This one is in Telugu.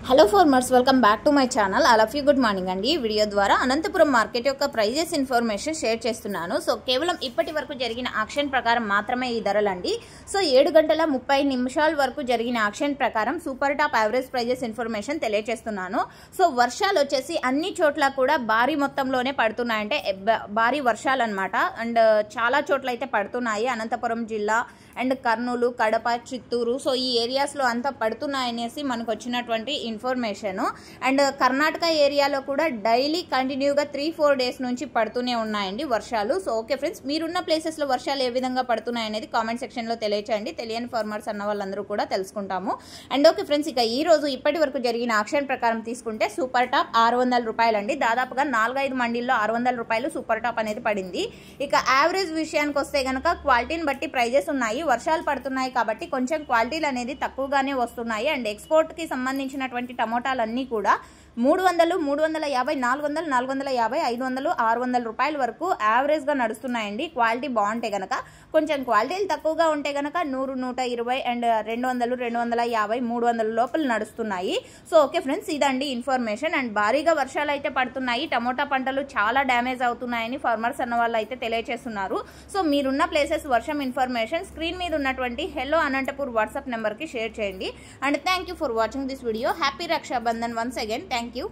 Hello farmers, welcome back to my channel. All of you good morning అండి. ఈ వీడియో ద్వారా అనంతపురం మార్కెట్ యొక్క ప్రైజెస్ ఇన్ఫర్మేషన్ షేర్ చేస్తున్నాను. సో కేవలం ఇప్పటి వరకు జరిగిన ఆక్షన్ ప్రకారం మాత్రమే ఈ ధరలండి. సో 7:30 వరకు జరిగిన ఆక్షన్ ప్రకారం super top average prices information తెలియజేస్తున్నాను. సో వర్షాలు వచ్చేసి అన్ని చోట్ల కూడా భారీ మొత్తంలోనే పడుతున్నాయంటే భారీ వర్షాలు అనమాట. అండ్ చాలా చోట్ల అయితే పడుతున్నాయి. అనంతపురం జిల్లా అండ్ కర్నూలు, కడప, చిత్తూరు, సో ఈ ఏరియాస్లో అంతా పడుతున్నాయనేసి మనకు వచ్చినటువంటి ఇన్ఫర్మేషన్. అండ్ కర్ణాటక ఏరియాలో కూడా డైలీ కంటిన్యూగా 3-4 డేస్ నుంచి పడుతూనే ఉన్నాయండి వర్షాలు. సో ఓకే ఫ్రెండ్స్, మీరున్న ప్లేసెస్లో వర్షాలు ఏ విధంగా పడుతున్నాయి అనేది కామెంట్ సెక్షన్లో తెలియచేయండి. తెలియని ఫార్మర్స్ అన్న వాళ్ళందరూ కూడా తెలుసుకుంటాము. అండ్ ఓకే ఫ్రెండ్స్, ఇక ఈ రోజు ఇప్పటి వరకు జరిగిన ఆక్షన్ ప్రకారం తీసుకుంటే సూపర్ టాప్ 600 రూపాయలండి. దాదాపుగా 4-5 మండీల్లో 600 రూపాయలు సూపర్ టాప్ అనేది పడింది. ఇక యావరేజ్ విషయానికి వస్తే కనుక క్వాలిటీని బట్టి ప్రైజెస్ ఉన్నాయి. వర్షాలు పడుతున్నాయి కాబట్టి కొంచెం క్వాలిటీలు అనేది తక్కువగానే వస్తున్నాయి. అండ్ ఎక్స్పోర్ట్కి సంబంధించినటువంటి టమోటాలన్నీ కూడా 300, 350, 400, 450, 500, 600 రూపాయల వరకు యావరేజ్గా నడుస్తున్నాయండి. క్వాలిటీ బాగుంటే కనుక. కొంచెం క్వాలిటీలు తక్కువగా ఉంటే కనుక 100, 120 అండ్ 200, 250, 300 లోపల నడుస్తున్నాయి. సో ఓకే ఫ్రెండ్స్, ఇదండి ఇన్ఫర్మేషన్. అండ్ భారీగా వర్షాలు అయితే పడుతున్నాయి. టమోటా పంటలు చాలా డ్యామేజ్ అవుతున్నాయని ఫార్మర్స్ అన్న వాళ్ళు అయితే తెలియజేస్తున్నారు. సో మీరున్న ప్లేసెస్ వర్షం ఇన్ఫర్మేషన్ స్క్రీన్ మీద ఉన్నటువంటి హెల్లో అనంతపూర్ వాట్సాప్ నెంబర్కి షేర్ చేయండి. And thank you for watching this video. Happy Raksha Bandhan once again. Thank you.